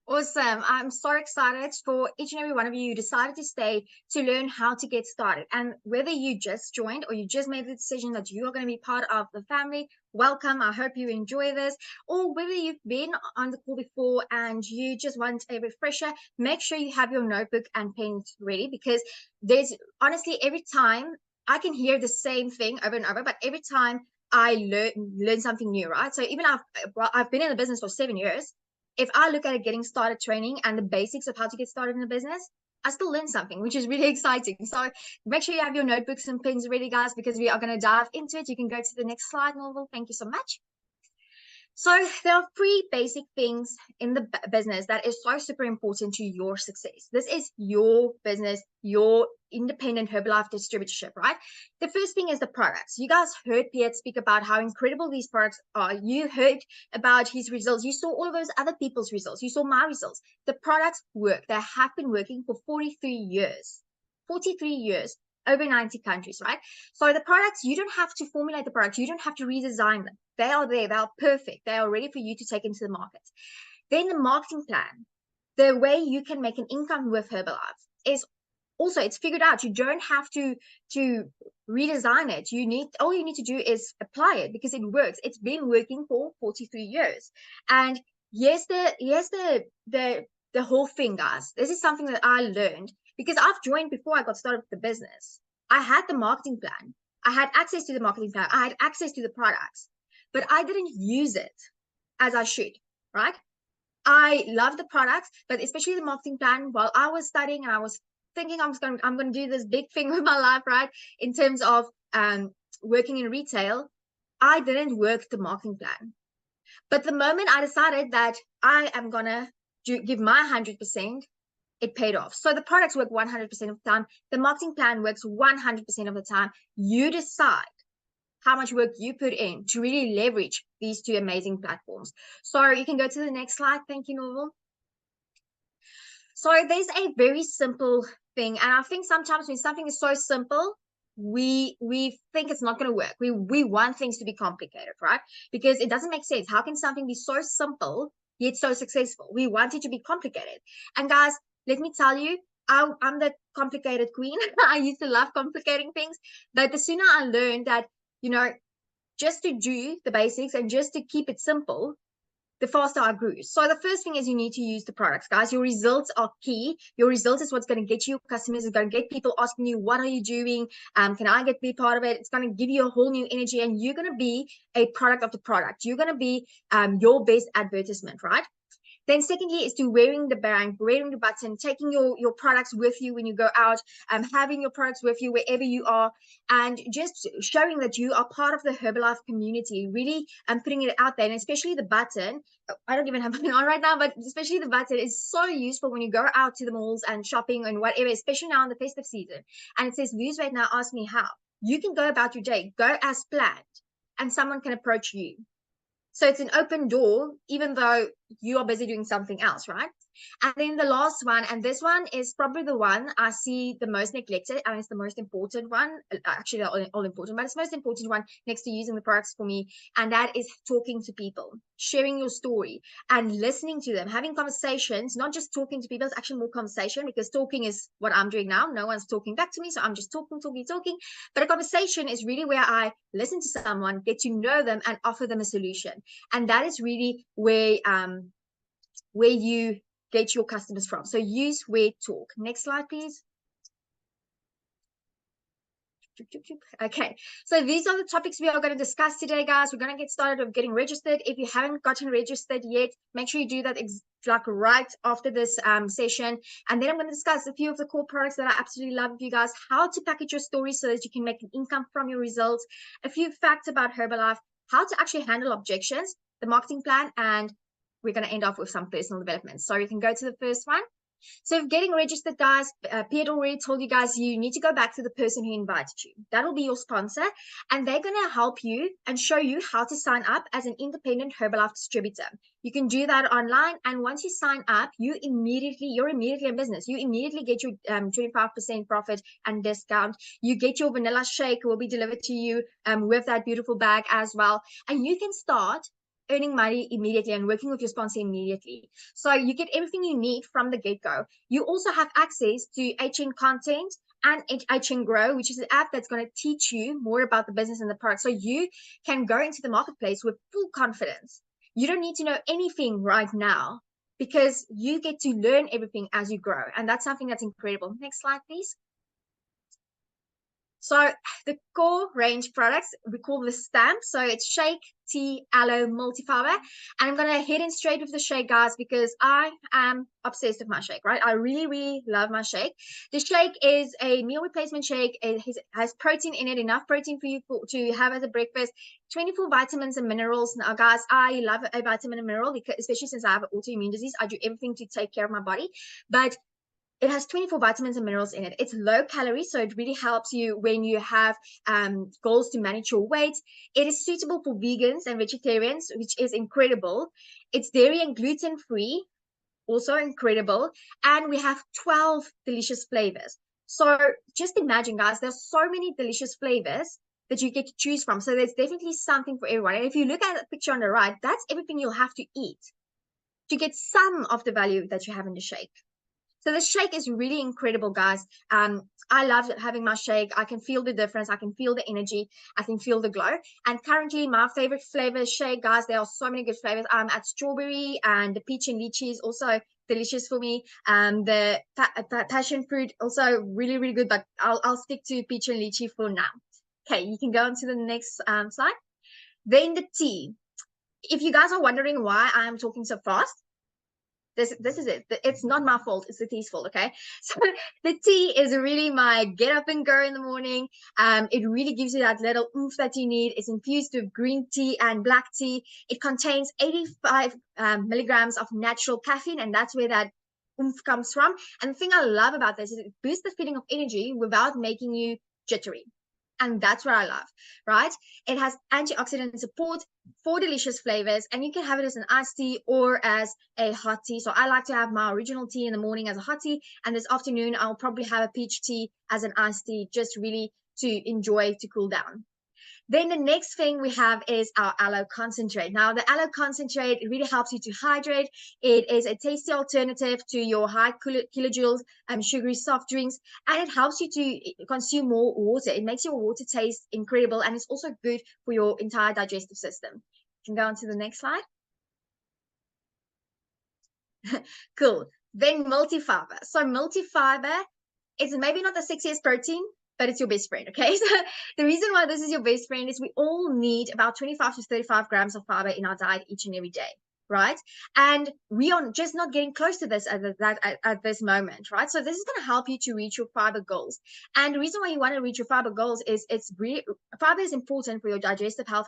Awesome. I'm so excited for each and every one of you who decided to stay to learn how to get started. And whether you just joined or you just made the decision that you are going to be part of the family, welcome. I hope you enjoy this. Or whether you've been on the call before and you just want a refresher, make sure you have your notebook and pen ready, because there's honestly, every time I can hear the same thing over and over, but every time I learn something new, right? So even I've been in the business for 7 years. If I look at a getting started training and the basics of how to get started in a business, I still learn something, which is really exciting. So make sure you have your notebooks and pens ready, guys, because we are going to dive into it. You can go to the next slide, Norval. Thank you so much. So there are 3 basic things in the business that is so super important to your success. This is your business, your independent Herbalife distributorship, right? The first thing is the products. You guys heard Piet speak about how incredible these products are. You heard about his results. You saw all of those other people's results. You saw my results. The products work. They have been working for 43 years. 43 years. Over 90 countries, right? So the products, you don't have to formulate the products. You don't have to redesign them. They are there. They are perfect. They are ready for you to take into the market. Then the marketing plan, the way you can make an income with Herbalife is also, it's figured out. You don't have to redesign it. All you need to do is apply it, because it works. It's been working for 43 years. And here's the whole thing, guys. This is something that I learned, because I've joined before I got started with the business. I had the marketing plan. I had access to the marketing plan. I had access to the products, but I didn't use it as I should, right? I love the products, but especially the marketing plan. While I was studying and I was thinking I'm going to do this big thing with my life, right? In terms of working in retail, I didn't work the marketing plan. But the moment I decided that I am going to give my 100%, it paid off. So the products work 100% of the time. The marketing plan works 100% of the time. You decide how much work you put in to really leverage these 2 amazing platforms. So you can go to the next slide. Thank you, Norval. So there's a very simple thing. And I think sometimes when something is so simple, we think it's not going to work. We want things to be complicated, right? Because it doesn't make sense. How can something be so simple yet so successful? We want it to be complicated. And guys, let me tell you, I'm the complicated queen. I used to love complicating things. But the sooner I learned that, just to do the basics and just to keep it simple, the faster I grew. So the first thing is you need to use the products, guys. Your results are key. Your results is what's going to get you customers. It's going to get people asking you, what are you doing? Can I be part of it? It's going to give you a whole new energy, and you're going to be a product of the product. You're going to be your best advertisement, right? Then secondly is to wearing the brand, wearing the button, taking your products with you when you go out, having your products with you wherever you are, and just showing that you are part of the Herbalife community, really putting it out there. And especially the button, I don't even have it on right now, but especially the button is so useful when you go out to the malls and shopping and whatever, especially now in the festive season. And it says, lose weight now, ask me how. You can go about your day, go as planned, and someone can approach you. So it's an open door, even though you are busy doing something else, right? And then the last one, and this one is probably the one I see the most neglected, and it's the most important one. Actually, they're all important, but it's the most important one next to using the products for me. And that is talking to people, sharing your story and listening to them, having conversations, not just talking to people. It's actually more conversation, because talking is what I'm doing now. No one's talking back to me. So I'm just talking. But a conversation is really where I listen to someone, get to know them, and offer them a solution. And that is really where you get your customers from. So use where talk. Next slide, please. Okay, so these are the topics we are going to discuss today, guys. We're going to get started with getting registered. If you haven't gotten registered yet, make sure you do that like right after this session. And then I'm going to discuss a few of the core products that I absolutely love with you guys, how to package your story so that you can make an income from your results, a few facts about Herbalife, how to actually handle objections, the marketing plan, and we're going to end off with some personal development. So you can go to the first one. So getting registered, guys, Piet already told you guys you need to go back to the person who invited you. That'll be your sponsor, and they're going to help you and show you how to sign up as an independent Herbalife distributor. You can do that online, and once you sign up, you're immediately in business. You immediately get your 25% profit and discount. You get your vanilla shake will be delivered to you with that beautiful bag as well, and you can start earning money immediately and working with your sponsor immediately. So you get everything you need from the get-go. You also have access to HN Content and HN Grow, which is an app that's going to teach you more about the business and the product. So you can go into the marketplace with full confidence. You don't need to know anything right now because you get to learn everything as you grow. And that's something that's incredible. Next slide, please. So the core range products, we call the stamp. So it's shake, tea, aloe, multifiber. And I'm going to head in straight with the shake, guys, because I am obsessed with my shake, right? I really, really love my shake. The shake is a meal replacement shake. It has protein in it, enough protein for you to have as a breakfast. 24 vitamins and minerals. Now, guys, I love a vitamin and mineral, because, especially since I have an autoimmune disease. I do everything to take care of my body. But it has 24 vitamins and minerals in it. It's low calorie, so it really helps you when you have goals to manage your weight. It is suitable for vegans and vegetarians, which is incredible. It's dairy and gluten-free, also incredible. And we have 12 delicious flavors. So just imagine, guys, there's so many delicious flavors that you get to choose from. So there's definitely something for everyone. And if you look at the picture on the right, that's everything you'll have to eat to get some of the value that you have in the shake. So the shake is really incredible, guys. I love having my shake. I can feel the difference. I can feel the energy. I can feel the glow. And currently, my favorite flavor shake, guys, there are so many good flavors. I'm at strawberry, and the peach and lychee is also delicious for me. The passion fruit also really, really good, but I'll stick to peach and lychee for now. Okay, you can go on to the next slide. Then the tea. If you guys are wondering why I'm talking so fast, this is it. It's not my fault. It's the tea's fault, okay? So the tea is really my get up and go in the morning. It really gives you that little oomph that you need. It's infused with green tea and black tea. It contains 85 milligrams of natural caffeine, and that's where that oomph comes from. And the thing I love about this is it boosts the feeling of energy without making you jittery. And that's what I love, right? It has antioxidant support, 4 delicious flavors, and you can have it as an iced tea or as a hot tea. So I like to have my original tea in the morning as a hot tea, and this afternoon I'll probably have a peach tea as an iced tea, just really to enjoy, to cool down. Then the next thing we have is our aloe concentrate. Now, the aloe concentrate, it really helps you to hydrate. It is a tasty alternative to your high kilojoules sugary soft drinks, and it helps you to consume more water. It makes your water taste incredible, and it's also good for your entire digestive system. You can go on to the next slide. Cool. Then multifiber. So multifiber is maybe not the sexiest protein, but it's your best friend, okay? So the reason why this is your best friend is we all need about 25 to 35 grams of fiber in our diet each and every day, right? And we are just not getting close to this at this moment, right? So this is going to help you to reach your fiber goals. And the reason why you want to reach your fiber goals is fiber is important for your digestive health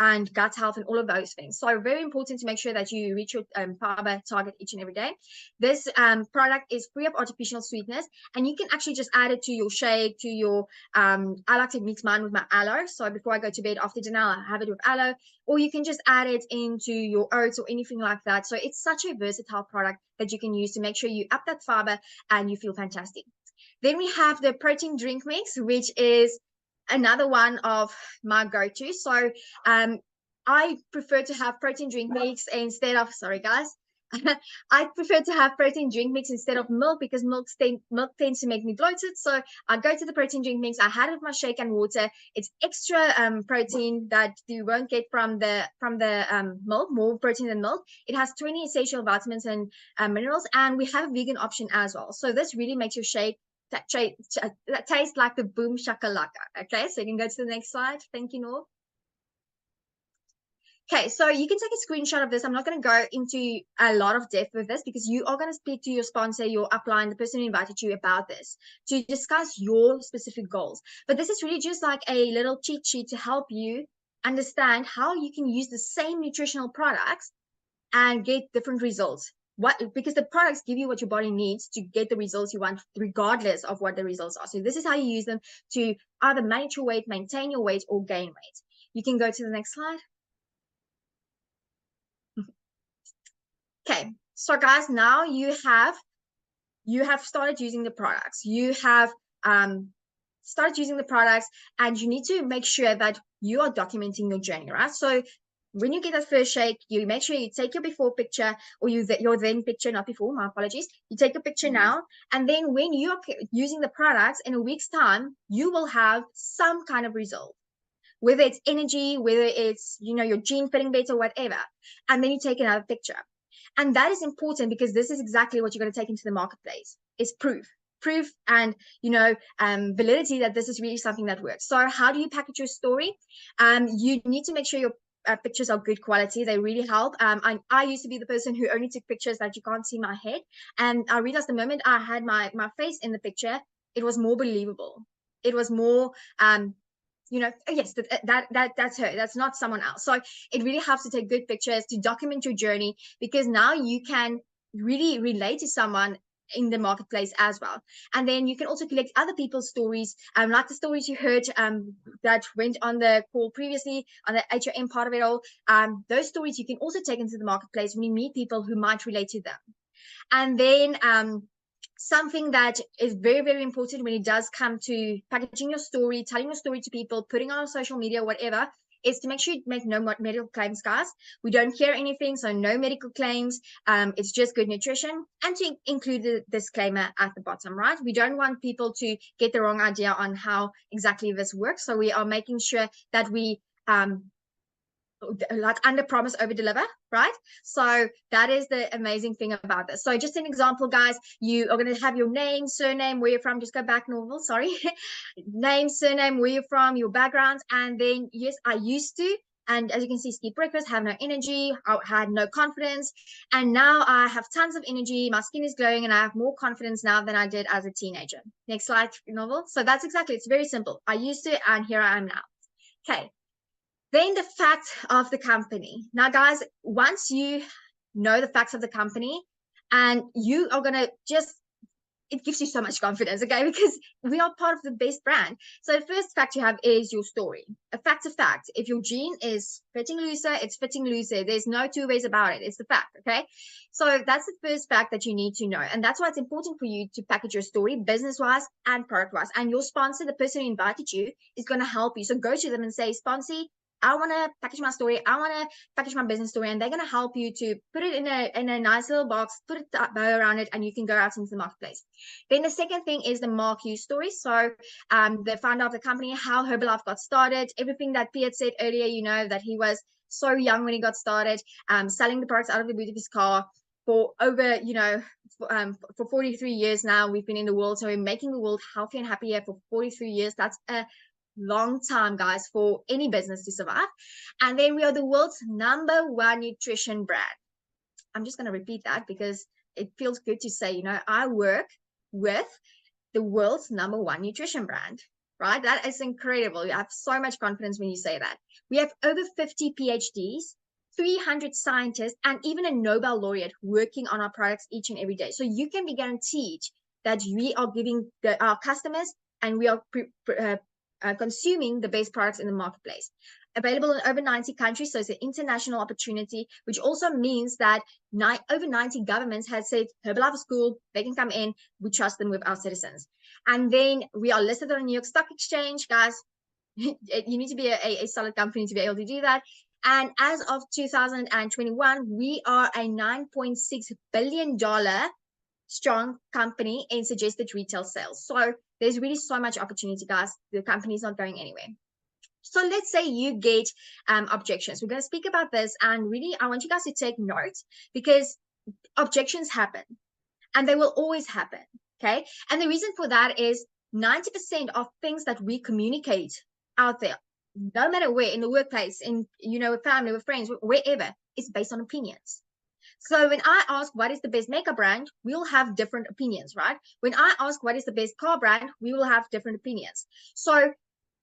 and gut health and all of those things. So very important to make sure that you reach your fiber target each and every day. This product is free of artificial sweetness, and you can actually just add it to your shake, to your I like to mix mine with my aloe. So before I go to bed after dinner, I have it with aloe, or you can just add it into your oats or anything like that. So it's such a versatile product that you can use to make sure you up that fiber and you feel fantastic. Then we have the protein drink mix, which is another one of my go-to. So I prefer to have protein drink mix instead of, sorry guys, I prefer to have protein drink mix instead of milk, because milk tends to make me bloated. So I go to the protein drink mix. I had it with my shake and water. It's extra protein that you won't get from the milk, more protein than milk. It has 20 essential vitamins and minerals, and we have a vegan option as well. So this really makes your shake that taste like the boom shakalaka. Okay, so you can go to the next slide. Thank you, Nor. Okay, so you can take a screenshot of this. I'm not going to go into a lot of depth with this because you are going to speak to your sponsor, your upline, the person who invited you about this to discuss your specific goals. But this is really just like a little cheat sheet to help you understand how you can use the same nutritional products and get different results. Because the products give you what your body needs to get the results you want, regardless of what the results are. So this is how you use them to either manage your weight, maintain your weight, or gain weight. You can go to the next slide. Okay, so guys, now you have started using the products. You have started using the products, and you need to make sure that you are documenting your journey, right? So when you get that first shake, you make sure you take your before picture, or your then picture, not before, my apologies. You take a picture now, and then when you're using the products in a week's time, you will have some kind of result, whether it's energy, whether it's, you know, your gene fitting better, whatever. And then you take another picture. And that is important because this is exactly what you're going to take into the marketplace. It's proof and, you know, validity that this is really something that works. So how do you package your story? You need to make sure your pictures are good quality. They really help. I used to be the person who only took pictures that you can't see my head, and I realized the moment I had my face in the picture, it was more believable. It was more you know, yes, that's her, that's not someone else. So it really helps to take good pictures to document your journey, because now you can really relate to someone in the marketplace as well. And then you can also collect other people's stories, like the stories you heard that went on the call previously on the HRM part of it all. Those stories you can also take into the marketplace when you meet people who might relate to them. And then something that is very, very important when it does come to packaging your story, telling your story to people, putting on social media, whatever, is to make sure you make no medical claims, guys. We don't hear anything, so no medical claims. It's just good nutrition, and to include the disclaimer at the bottom, right? We don't want people to get the wrong idea on how exactly this works, so we are making sure that we like under promise over deliver, right? So that is the amazing thing about this. So just an example, guys, you are going to have your name, surname, where you're from. Just go back, Norval, sorry. Name, surname, where you're from, your background, and then yes, I used to, and as you can see, skip breakfast, have no energy, I had no confidence, and now I have tons of energy, my skin is glowing, and I have more confidence now than I did as a teenager. Next slide, Norval. So that's exactly, it's very simple. I used to, and here I am now. Okay. Then the facts of the company. Now, guys, once you know the facts of the company, and you are going to just, it gives you so much confidence, okay? Because we are part of the best brand. So the first fact you have is your story. A fact's a fact. If your gene is fitting looser, it's fitting looser. There's no two ways about it. It's the fact, okay? So that's the first fact that you need to know. And that's why it's important for you to package your story business-wise and product-wise. And your sponsor, the person who invited you, is going to help you. So go to them and say, sponsor, I want to package my story. I want to package my business story, and they're going to help you to put it in a nice little box, put a bow around it, and you can go out into the marketplace. Then the second thing is the Mark Hughes story. So the founder of the company, how Herbalife got started, everything that Piet said earlier, you know, that he was so young when he got started, selling the products out of the boot of his car for over, you know, for 43 years now. We've been in the world, so we're making the world healthy and happier for 43 years. That's a long time, guys, for any business to survive. And then we are the world's #1 nutrition brand. I'm just going to repeat that because it feels good to say, you know, I work with the world's #1 nutrition brand, right? That is incredible. You have so much confidence when you say that. We have over 50 PhDs, 300 scientists, and even a Nobel laureate working on our products each and every day. So you can be guaranteed that we are giving our customers, and we are consuming the best products in the marketplace. Available in over 90 countries, so it's an international opportunity, which also means that over 90 governments have said Herbalife is cool, they can come in, we trust them with our citizens. And then we are listed on the New York Stock Exchange, guys. You need to be a solid company to be able to do that. And as of 2021, we are a $9.6 billion strong company in suggested retail sales. So there's really so much opportunity, guys. The company's not going anywhere. So let's say you get objections. We're going to speak about this, and really I want you guys to take note, because objections happen, and they will always happen. Okay. And the reason for that is 90% of things that we communicate out there, no matter where, in the workplace, in, with family, with friends, wherever, is based on opinions. So when I ask what is the best makeup brand, we'll have different opinions, right? When I ask what is the best car brand, we will have different opinions. So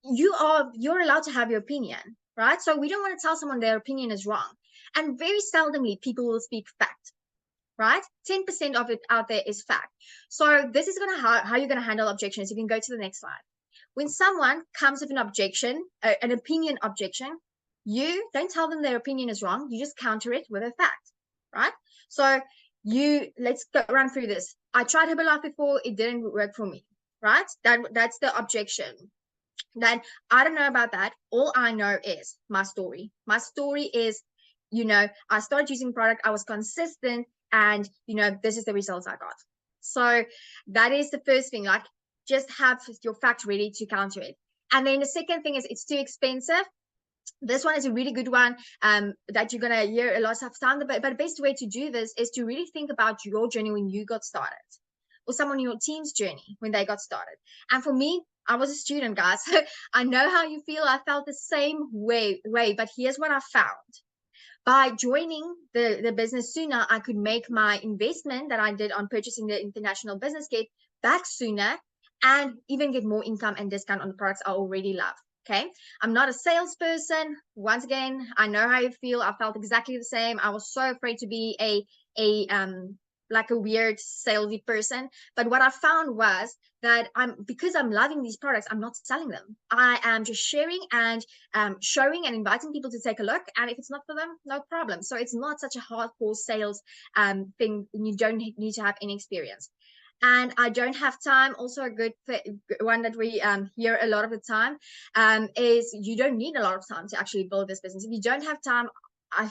you're allowed to have your opinion, right? So we don't want to tell someone their opinion is wrong. And very seldomly people will speak fact, right? 10% of it out there is fact. So this is how you're going to handle objections. You can go to the next slide. When someone comes with an objection, an opinion objection, you don't tell them their opinion is wrong. You just counter it with a fact, right? So let's run through this. I tried Herbalife before. It didn't work for me, right? That's the objection. Then I don't know about that. All I know is my story. My story is, I started using product. I was consistent, and this is the results I got. So that is the first thing. Like, just have your facts ready to counter it. And then the second thing is it's too expensive. This one is a really good one that you're gonna hear a lot of time. But the best way to do this is to really think about your journey when you got started, or someone in your team's journey when they got started. And for me, I was a student, guys. I know how you feel. I felt the same way. But here's what I found. By joining the business sooner, I could make my investment that I did on purchasing the International Business Kit back sooner, and even get more income and discount on the products I already love. Okay. I'm not a salesperson. Once again, I know how you feel. I felt exactly the same. I was so afraid to be like a weird salesy person. But what I found was that because I'm loving these products, I'm not selling them. I am just sharing and showing and inviting people to take a look. And if it's not for them, no problem. So it's not such a hardcore sales thing. You don't need to have any experience. And I don't have time. Also, a good one that we hear a lot of the time is you don't need a lot of time to actually build this business. If you don't have time, I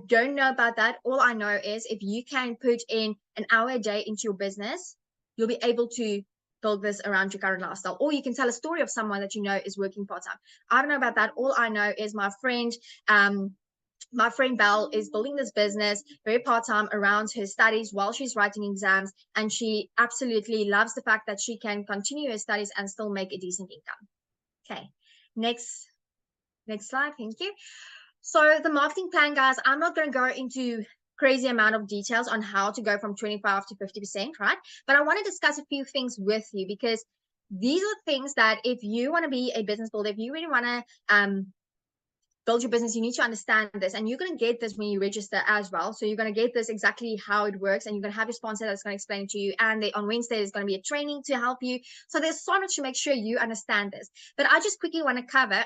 don't know about that. All I know is if you can put in an hour a day into your business, you'll be able to build this around your current lifestyle. Or you can tell a story of someone that is working part-time. I don't know about that. All I know is my friend Belle is building this business very part-time around her studies while she's writing exams, and she absolutely loves the fact that she can continue her studies and still make a decent income. Okay, next slide. Thank you. So the marketing plan, guys, I'm not going to go into crazy amount of details on how to go from 25 to 50%, right? But I want to discuss a few things with you, because these are things that if you want to be a business builder, if you really want to build your business, you need to understand this, and you're going to get this when you register as well. So you're going to get this exactly how it works, and you're going to have a sponsor that's going to explain it to you. And on Wednesday, there's going to be a training to help you. So there's so much to make sure you understand this. But I just quickly want to cover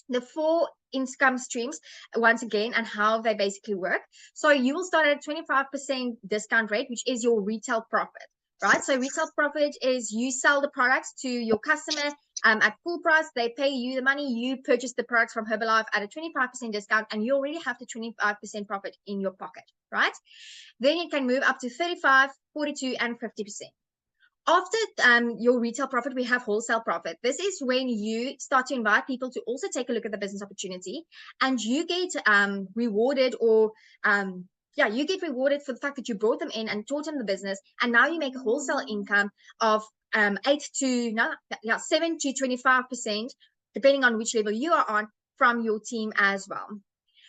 the 4 income streams once again and how they basically work. So you will start at a 25% discount rate, which is your retail profit, right? So retail profit is you sell the products to your customer at full price. They pay you the money. You purchase the products from Herbalife at a 25% discount, and you already have the 25% profit in your pocket, right? Then you can move up to 35, 42, and 50%. After your retail profit, we have wholesale profit. This is when you start to invite people to also take a look at the business opportunity, and you get rewarded, or you get rewarded for the fact that you brought them in and taught them the business, and now you make a wholesale income of 7 to 25%, depending on which level you are on, from your team as well.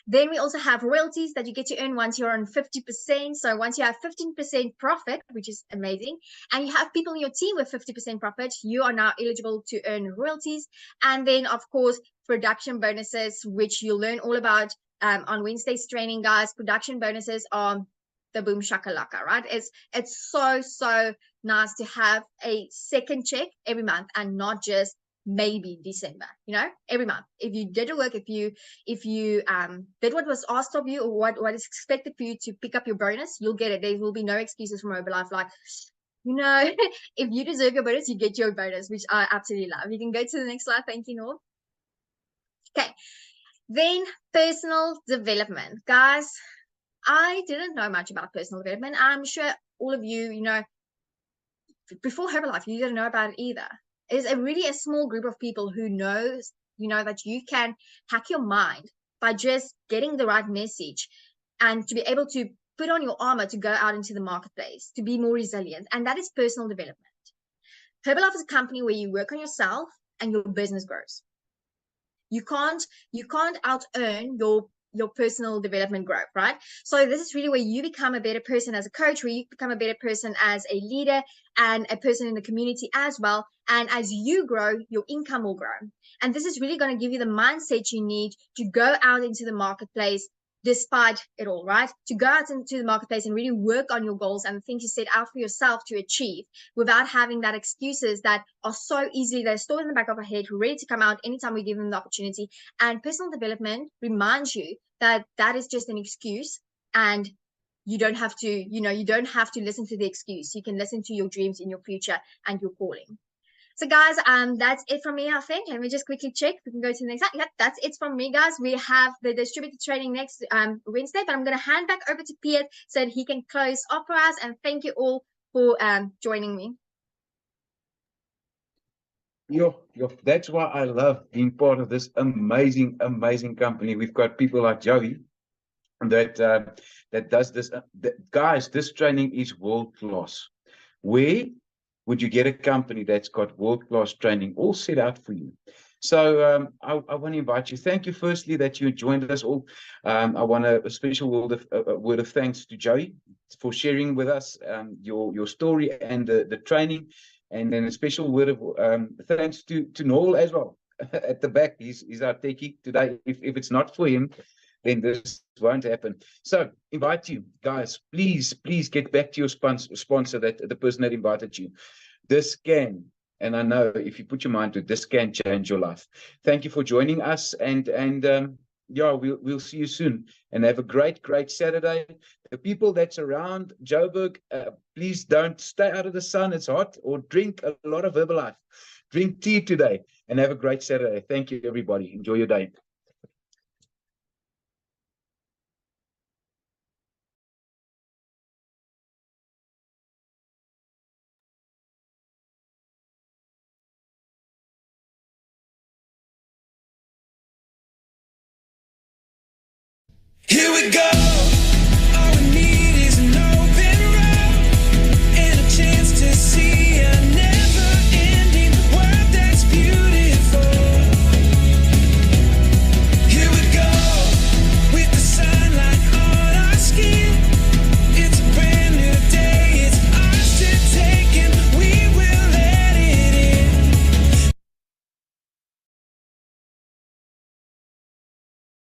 Then we also have royalties that you get to earn once you're on 50%. So once you have 15% profit, which is amazing, and you have people in your team with 50% profit, you are now eligible to earn royalties. And then, of course, production bonuses, which you'll learn all about on Wednesday's training, guys. Production bonuses are the boom shakalaka, right? It's so nice to have a second check every month, and not just maybe December, every month. If you did the work, if you did what was asked of you, or what is expected for you to pick up your bonus, you'll get it. There will be no excuses from Herbalife like, if you deserve your bonus, you get your bonus, which I absolutely love. You can go to the next slide. Thank you, Nor. Okay, then personal development. Guys, I didn't know much about personal development. I'm sure all of you, before Herbalife, you didn't know about it either. It's really a small group of people who knows, that you can hack your mind by just getting the right message, and to be able to put on your armor to go out into the marketplace, to be more resilient. And that is personal development. Herbalife is a company where you work on yourself and your business grows. You can't out earn your personal development growth, right? So this is really where you become a better person as a coach, where you become a better person as a leader and a person in the community as well. And as you grow, your income will grow. And this is really going to give you the mindset you need to go out into the marketplace despite it all, right? To go out into the marketplace and really work on your goals and the things you set out for yourself to achieve without having that excuses that are so easily, they're stored in the back of our head, ready to come out anytime we give them the opportunity. And personal development reminds you that that is just an excuse, and you don't have to, you don't have to listen to the excuse. You can listen to your dreams in your future and your calling. So guys, that's it from me, I think. Let me just quickly check. We can go to the next slide. Yep, that's it from me, guys. We have the distributed training next Wednesday, but I'm going to hand back over to Piet so that he can close off for us. And thank you all for joining me. That's why I love being part of this amazing company. We've got people like Joey that does this. Guys, this training is world class. Where would you get a company that's got world-class training all set out for you? So I want to invite you. Thank you, firstly, that you joined us all. I want a special word of thanks to Joey for sharing with us your story and the training, and then a special word of thanks to Noel as well at the back. He's our techie today. If it's not for him, then this won't happen. So invite you guys, please get back to your sponsor, that the person that invited you. This can, and I know if you put your mind to it, this can change your life. Thank you for joining us, and yeah, we'll see you soon, and have a great Saturday. The people that's around Joburg, please don't stay out of the sun, it's hot, or drink a lot of Herbalife. Drink tea today, and have a great Saturday. Thank you, everybody. Enjoy your day. Here we go.